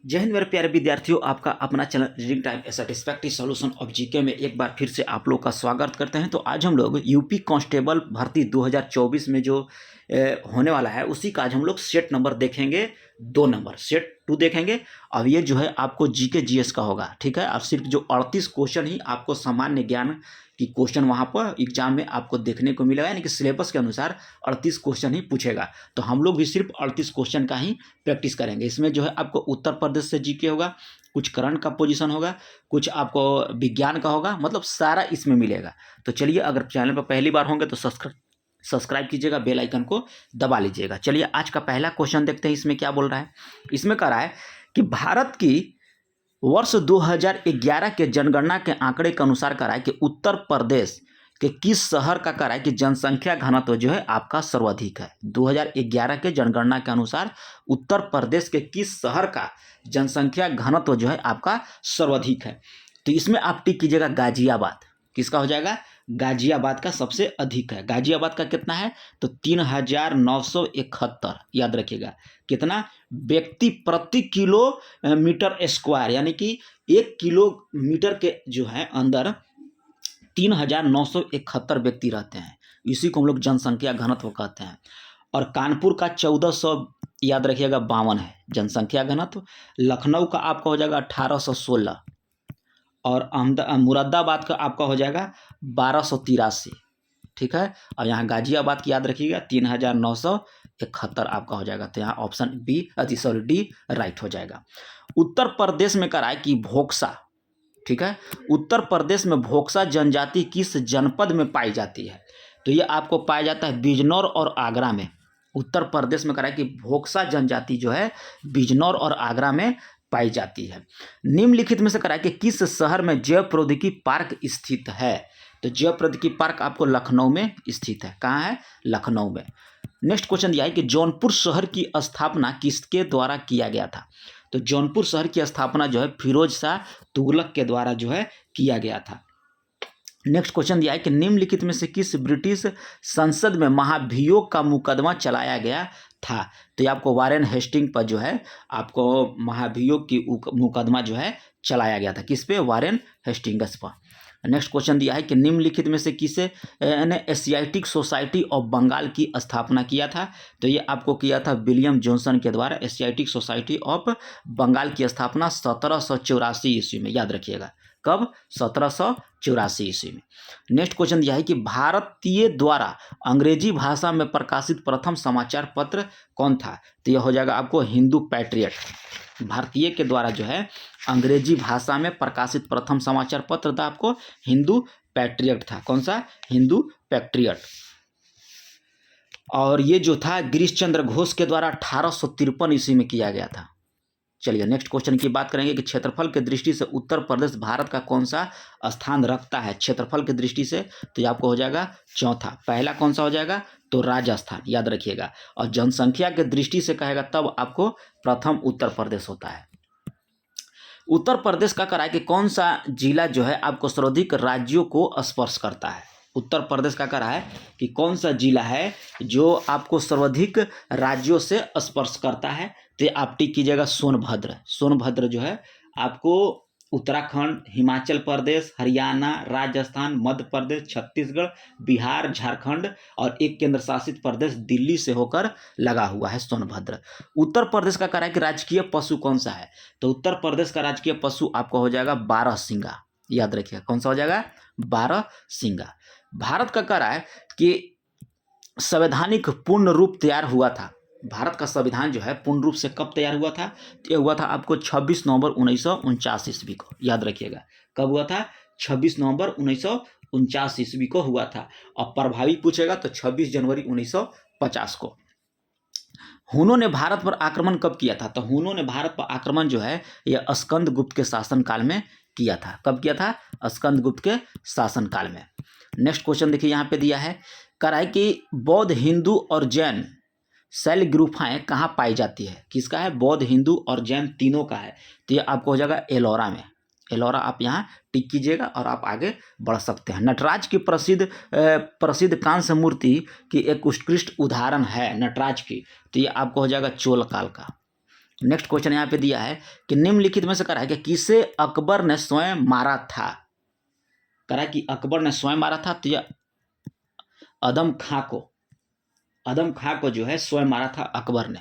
जय हिंद मेरे प्यारे विद्यार्थियों, आपका अपना channel reading time A satisfactory solution of GK में एक बार फिर से आप लोग का स्वागत करते हैं। तो आज हम लोग यूपी कांस्टेबल भर्ती 2024 में जो होने वाला है उसी का आज हम लोग सेट नंबर देखेंगे। 2 नंबर सेट 2 देखेंगे। अब ये जो है आपको जीके जीएस का होगा, ठीक है। अब सिर्फ जो 38 क्वेश्चन ही आपको सामान्य ज्ञान की क्वेश्चन वहाँ पर एग्जाम में आपको देखने को मिलेगा, यानी कि सिलेबस के अनुसार 38 क्वेश्चन ही पूछेगा। तो हम लोग भी सिर्फ 38 क्वेश्चन का ही प्रैक्टिस करेंगे। इसमें जो है आपको उत्तर प्रदेश से जीके होगा, कुछ करंट का पोजीशन होगा, कुछ आपको विज्ञान का होगा, मतलब सारा इसमें मिलेगा। तो चलिए, अगर चैनल पर पहली बार होंगे तो सब्सक्राइब कीजिएगा, बेल आइकन को दबा लीजिएगा। चलिए आज का पहला क्वेश्चन देखते हैं। इसमें क्या बोल रहा है? इसमें कह रहा है कि भारत की वर्ष 2011 के जनगणना के आंकड़े के अनुसार कह रहा है कि उत्तर प्रदेश के किस शहर का कह रहा है कि जनसंख्या घनत्व जो है आपका सर्वाधिक है। 2011 के जनगणना के अनुसार उत्तर प्रदेश के किस शहर का जनसंख्या घनत्व जो है आपका सर्वाधिक है। तो इसमें आप टिक कीजिएगा गाजियाबाद। किसका हो जाएगा? गाजियाबाद का सबसे अधिक है। गाजियाबाद का कितना है? तो 3971। याद रखिएगा, कितना? व्यक्ति प्रति किलोमीटर स्क्वायर, यानी कि 1 किलोमीटर के जो है अंदर 3971 व्यक्ति रहते हैं। इसी को हम लोग जनसंख्या घनत्व कहते हैं। और कानपुर का 1400 याद रखिएगा 52 है जनसंख्या घनत्व। लखनऊ का आपका हो जाएगा 1816 और मुरादाबाद का आपका हो जाएगा 1283, ठीक है। और यहाँ गाजियाबाद की याद रखिएगा 3971 आपका हो जाएगा। तो यहाँ ऑप्शन डी राइट हो जाएगा। उत्तर प्रदेश में करा है कि भोक्सा, ठीक है। उत्तर प्रदेश में भोक्सा जनजाति किस जनपद में पाई जाती है? तो ये आपको पाया जाता है बिजनौर और आगरा में। उत्तर प्रदेश में करा है कि भोक्सा जनजाति जो है बिजनौर और आगरा में पाई जाती है। निम्नलिखित में से करा है कि किस शहर में जैव प्रौद्योगिकी पार्क स्थित है? तो जैव प्रौद्योगिकी पार्क आपको लखनऊ में स्थित है। कहाँ है? लखनऊ में। नेक्स्ट क्वेश्चन दिया है कि जौनपुर शहर की स्थापना किसके द्वारा किया गया था? तो जौनपुर शहर की स्थापना जो है फिरोज शाह तुगलक के द्वारा जो है किया गया था। नेक्स्ट क्वेश्चन दिया है कि निम्नलिखित में से किस ब्रिटिश संसद में महाभियोग का मुकदमा चलाया गया था? तो ये आपको वारेन हेस्टिंग पर जो है आपको महाभियोग की मुकदमा जो है चलाया गया था। किस पे? वारेन हेस्टिंग्स पर। नेक्स्ट क्वेश्चन दिया है कि निम्नलिखित में से किसे ने एशियाटिक सोसाइटी ऑफ बंगाल की स्थापना किया था? तो ये आपको किया था विलियम जॉनसन के द्वारा। एशियाटिक सोसाइटी ऑफ बंगाल की स्थापना 1784 ईस्वी में। याद रखिएगा, कब? 1784 ईस्वी में। नेक्स्ट क्वेश्चन दिया है कि भारतीय द्वारा अंग्रेजी भाषा में प्रकाशित प्रथम समाचार पत्र कौन था? तो यह हो जाएगा आपको हिंदू पैट्रियट। भारतीय के द्वारा जो है अंग्रेजी भाषा में प्रकाशित प्रथम समाचार पत्र था आपको हिंदू पैट्रियट था। कौन सा? हिंदू पैट्रियट। और ये जो था गिरीश चंद्र घोष के द्वारा 1853 ईस्वी में किया गया था। चलिए नेक्स्ट क्वेश्चन की बात करेंगे कि क्षेत्रफल की दृष्टि से उत्तर प्रदेश भारत का कौन सा स्थान रखता है? क्षेत्रफल की दृष्टि से तो ये आपको हो जाएगा चौथा। पहला कौन सा हो जाएगा? तो राजस्थान। याद रखिएगा। और जनसंख्या की दृष्टि से कहेगा तब आपको प्रथम उत्तर प्रदेश होता है। उत्तर प्रदेश का करा है कि कौन सा जिला जो है आपको सर्वाधिक राज्यों को स्पर्श करता है? उत्तर प्रदेश का करा है कि कौन सा जिला है जो आपको सर्वाधिक राज्यों से स्पर्श करता है? तो आप टिक कीजिएगा सोनभद्र। सोनभद्र जो है आपको उत्तराखंड, हिमाचल प्रदेश, हरियाणा, राजस्थान, मध्य प्रदेश, छत्तीसगढ़, बिहार, झारखंड और एक केंद्र शासित प्रदेश दिल्ली से होकर लगा हुआ है सोनभद्र। उत्तर प्रदेश का कह रहा है कि राजकीय पशु कौन सा है? तो उत्तर प्रदेश का राजकीय पशु आपको हो जाएगा बारहसिंगा। याद रखिएगा, कौन सा हो जाएगा? बारहसिंगा। भारत का कह रहा है कि संवैधानिक पूर्ण रूप तैयार हुआ था। भारत का संविधान जो है पूर्ण रूप से कब तैयार हुआ था? यह हुआ था आपको 26 नवंबर 1949 ईस्वी को। याद रखिएगा, कब हुआ था? 26 नवंबर 1949 ईस्वी को हुआ था। और प्रभावी पूछेगा तो 26 जनवरी 1950 को। हुनों ने भारत पर आक्रमण कब किया था? तो हुनों ने भारत पर आक्रमण जो है यह स्कंदगुप्त के शासनकाल में किया था। कब किया था? स्कंदगुप्त के शासनकाल में। नेक्स्ट क्वेश्चन देखिए यहाँ पे दिया है, कह रहा है कि बौद्ध, हिंदू और जैन शैल गुफाएं कहाँ पाई जाती है? किसका है? बौद्ध, हिंदू और जैन तीनों का है। तो ये आपको हो जाएगा एलोरा में। एलोरा आप यहाँ टिक कीजिएगा और आप आगे बढ़ सकते हैं। नटराज की प्रसिद्ध कांस्य मूर्ति की एक उत्कृष्ट उदाहरण है नटराज की। तो ये आपको हो जाएगा चोल काल का। नेक्स्ट क्वेश्चन यहाँ पे दिया है कि निम्नलिखित में से करा है कि किसे अकबर ने स्वयं मारा था। करा कि अकबर ने स्वयं मारा था, तो यह अदम खां को जो है स्वयं मारा था अकबर ने,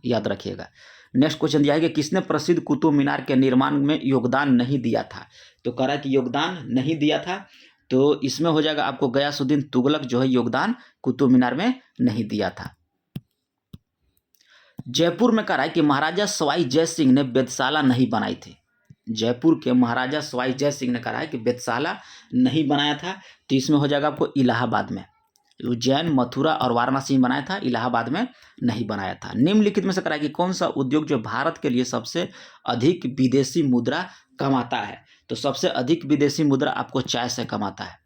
याद रखिएगा। नेक्स्ट क्वेश्चन दिया है कि किसने प्रसिद्ध कुतुब मीनार के निर्माण में योगदान नहीं दिया था। तो करा कि योगदान नहीं दिया था, तो इसमें हो जाएगा आपको गयासुद्दीन तुगलक जो है योगदान कुतुब मीनार में नहीं दिया था। जयपुर में करा है कि महाराजा सवाई जय सिंह ने वेधशाला नहीं बनाई थी। जयपुर के महाराजा सवाई जय सिंह ने कहा है कि वेधशाला नहीं बनाया था, तो इसमें हो जाएगा आपको इलाहाबाद में। उज्जैन, मथुरा और वाराणसी में बनाया था, इलाहाबाद में नहीं बनाया था। निम्नलिखित में से करा है कि कौन सा उद्योग जो भारत के लिए सबसे अधिक विदेशी मुद्रा कमाता है। तो सबसे अधिक विदेशी मुद्रा आपको चाय से कमाता है,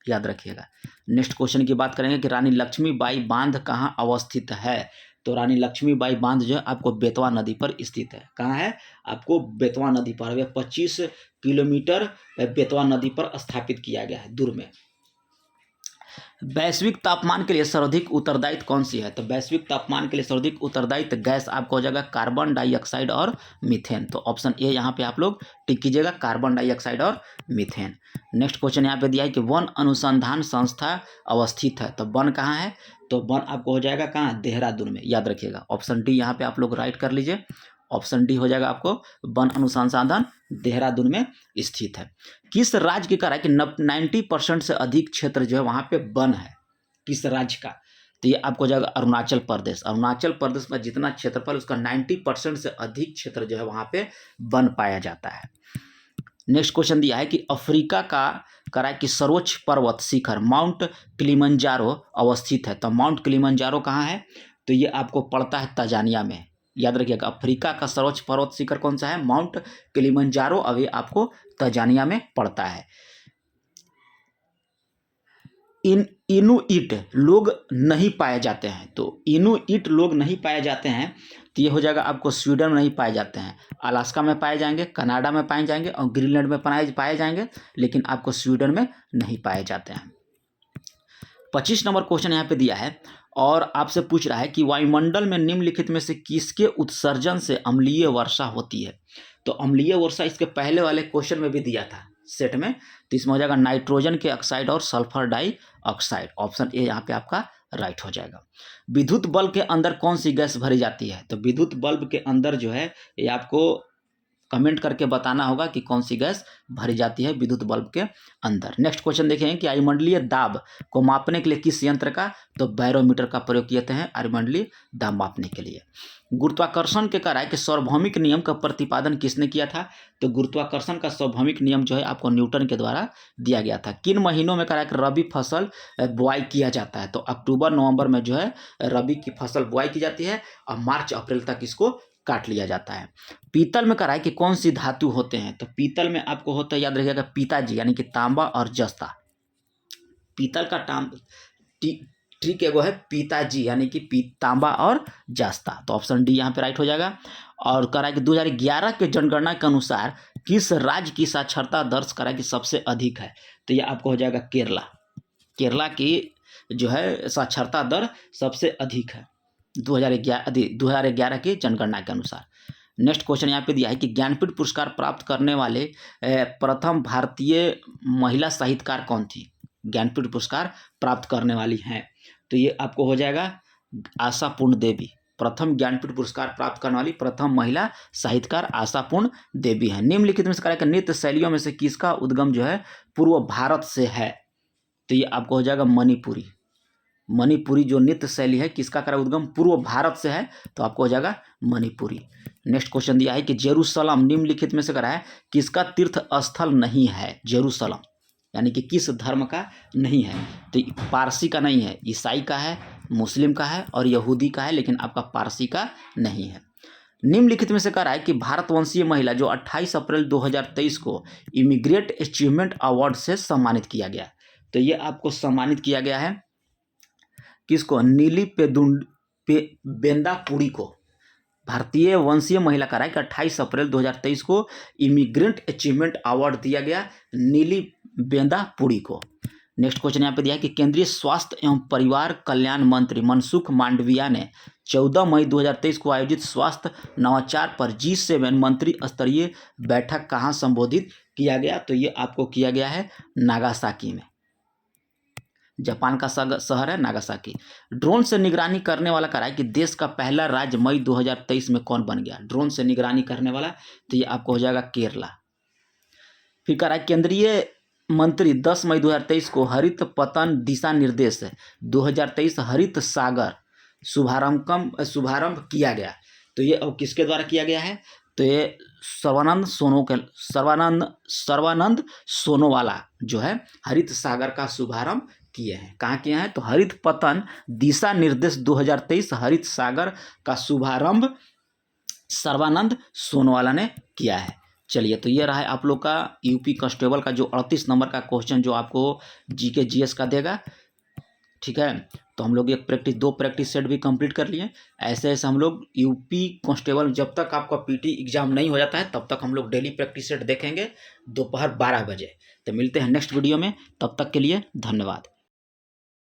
याद रखिएगा। नेक्स्ट क्वेश्चन की बात करेंगे कि रानी लक्ष्मीबाई बांध कहाँ अवस्थित है। तो रानी लक्ष्मीबाई बांध जो है आपको बेतवा नदी पर स्थित है। कहाँ है? आपको बेतवा नदी पर, 25 किलोमीटर बेतवा नदी पर स्थापित किया गया है, दूर में। वैश्विक तापमान के लिए सर्वाधिक उत्तरदायित्व कौन सी है। तो वैश्विक तापमान के लिए सर्वाधिक उत्तरदायित्व गैस आपको हो जाएगा कार्बन डाइऑक्साइड और मीथेन। तो ऑप्शन ए यहाँ पे आप लोग टिक कीजिएगा, कार्बन डाइऑक्साइड और मीथेन। नेक्स्ट क्वेश्चन यहाँ पे दिया है कि वन अनुसंधान संस्था अवस्थित है। तो वन कहाँ है? तो वन आपको हो जाएगा कहाँ? देहरादून में, याद रखिएगा। ऑप्शन डी यहाँ पे आप लोग राइट कर लीजिए। ऑप्शन डी हो जाएगा आपको वन अनुसंधान देहरादून में स्थित है। किस राज्य की कह रहा है कि 90% से अधिक क्षेत्र जो है वहां पे वन है। किस राज्य का? तो ये आपको हो जाएगा अरुणाचल प्रदेश। अरुणाचल प्रदेश में जितना क्षेत्रफल उसका 90% से अधिक क्षेत्र जो है वहां पे वन पाया जाता है। नेक्स्ट क्वेश्चन दिया है कि अफ्रीका का कह रहा है कि सर्वोच्च पर्वत शिखर माउंट किलिमंजारो अवस्थित है। तो माउंट किलिमंजारो कहाँ है? तो ये आपको पड़ता है तंजानिया में, याद रखिएगा। अफ्रीका का सर्वोच्च पर्वत शिखर कौन सा है? माउंट किलिमंजारो, अभी आपको तंजानिया में पड़ता है। इनुइट लोग नहीं पाए जाते हैं। तो इनुइट लोग नहीं पाए जाते हैं, तो ये हो जाएगा आपको स्वीडन में नहीं पाए जाते हैं, अलास्का में पाए जाएंगे, कनाडा में पाए जाएंगे और ग्रीनलैंड में पाए जाएंगे, लेकिन आपको स्वीडन में नहीं पाए जाते हैं। 25 नंबर क्वेश्चन यहाँ पे दिया है और आपसे पूछ रहा है कि वायुमंडल में निम्नलिखित में से किसके उत्सर्जन से अम्लीय वर्षा होती है। तो अम्लीय वर्षा इसके पहले वाले क्वेश्चन में भी दिया था सेट में, तो इसमें हो जाएगा नाइट्रोजन के ऑक्साइड और सल्फर डाइऑक्साइड। ऑप्शन ए यहाँ पे आपका राइट हो जाएगा। विद्युत बल्ब के अंदर कौन सी गैस भरी जाती है। तो विद्युत बल्ब के अंदर जो है ये आपको कमेंट करके बताना होगा कि कौन सी गैस भरी जाती है विद्युत बल्ब के अंदर। नेक्स्ट क्वेश्चन देखेंगे कि वायुमंडलीय दाब को मापने के लिए किस यंत्र का, तो बैरोमीटर का प्रयोग किए हैं वायुमंडलीय दाब मापने के लिए। गुरुत्वाकर्षण के कारण कि सार्वभौमिक नियम का प्रतिपादन किसने किया था। तो गुरुत्वाकर्षण का सार्वभौमिक नियम जो है आपको न्यूटन के द्वारा दिया गया था। किन महीनों में करा कि रबी फसल बुआई किया जाता है। तो अक्टूबर नवंबर में जो है रबी की फसल बुआई की जाती है और मार्च अप्रैल तक इसको काट लिया जाता है। पीतल में करा है कि कौन सी धातु होते हैं। तो पीतल में आपको होता है, याद रखिएगा, पिताजी यानी कि तांबा और जस्ता। पीतल का ट्रिक एगो है पिताजी यानी कि तांबा और जस्ता। तो ऑप्शन डी यहाँ पे राइट हो जाएगा। और करा कि 2011 के जनगणना के अनुसार किस राज्य की साक्षरता दर करा कि सबसे अधिक है। तो ये आपको हो जाएगा केरला। केरला की जो है साक्षरता दर सबसे अधिक है 2011 की जनगणना के अनुसार। नेक्स्ट क्वेश्चन यहाँ पे दिया है कि ज्ञानपीठ पुरस्कार प्राप्त करने वाले प्रथम भारतीय महिला साहित्यकार कौन थी। ज्ञानपीठ पुरस्कार प्राप्त करने वाली हैं, तो ये आपको हो जाएगा आशापूर्ण देवी। प्रथम ज्ञानपीठ पुरस्कार प्राप्त करने वाली प्रथम महिला साहित्यकार आशापूर्ण देवी है। निम्नलिखित में से नृत्य शैलियों में से किसका उद्गम जो है पूर्व भारत से है। तो ये आपको हो जाएगा मणिपुरी। मणिपुरी जो नृत्य शैली है किसका करा उद्गम पूर्व भारत से है, तो आपको हो जाएगा मणिपुरी। नेक्स्ट क्वेश्चन दिया है कि जेरूसलम निम्नलिखित में से करा है किसका तीर्थ स्थल नहीं है। जेरूसलम यानी कि किस धर्म का नहीं है। तो पारसी का नहीं है, ईसाई का है, मुस्लिम का है और यहूदी का है, लेकिन आपका पारसी का नहीं है। निम्नलिखित में से कह रहा है कि भारतवंशीय महिला जो 28 अप्रैल 2023 को इमिग्रेट अचीवमेंट अवार्ड से सम्मानित किया गया। तो ये आपको सम्मानित किया गया है किसको? नीली बेंदापुरी को। भारतीय वंशीय महिला का 28 अप्रैल 2023 को इमिग्रेंट अचीवमेंट अवार्ड दिया गया नीली बेंदापुरी को। नेक्स्ट क्वेश्चन यहाँ पे दिया है कि केंद्रीय स्वास्थ्य एवं परिवार कल्याण मंत्री मनसुख मांडविया ने 14 मई 2023 को आयोजित स्वास्थ्य नवाचार पर G7 मंत्री स्तरीय बैठक कहाँ संबोधित किया गया? तो ये आपको किया गया है नागासाकी में। जापान का शहर है नागासाकी। ड्रोन से निगरानी करने वाला कह रहा है कि देश का पहला राज्य मई 2023 में कौन बन गया? ड्रोन से निगरानी करने वाला, तो ये आपको हो जाएगा केरला। फिर कह रहा है केंद्रीय मंत्री 10 मई 2023 को हरित पतन दिशा निर्देश 2023 हरित सागर शुभारंभ किया गया। तो ये अब किसके द्वारा किया गया है? तो ये सर्वानंद सोनोवाला जो है हरित सागर का शुभारंभ किए हैं। कहाँ किए हैं? तो हरित पतन दिशा निर्देश 2023 हरित सागर का शुभारंभ सर्वानंद सोनोवाला ने किया है। चलिए, तो ये रहा है आप लोग का यूपी कांस्टेबल का जो 38 नंबर का क्वेश्चन जो आपको जीके जीएस का देगा। ठीक है, तो हम लोग दो प्रैक्टिस सेट भी कंप्लीट कर लिए। ऐसे ऐसे हम लोग यूपी कांस्टेबल जब तक आपका पीटी एग्जाम नहीं हो जाता है तब तक हम लोग डेली प्रैक्टिस सेट देखेंगे दोपहर 12 बजे। तो मिलते हैं नेक्स्ट वीडियो में, तब तक के लिए धन्यवाद।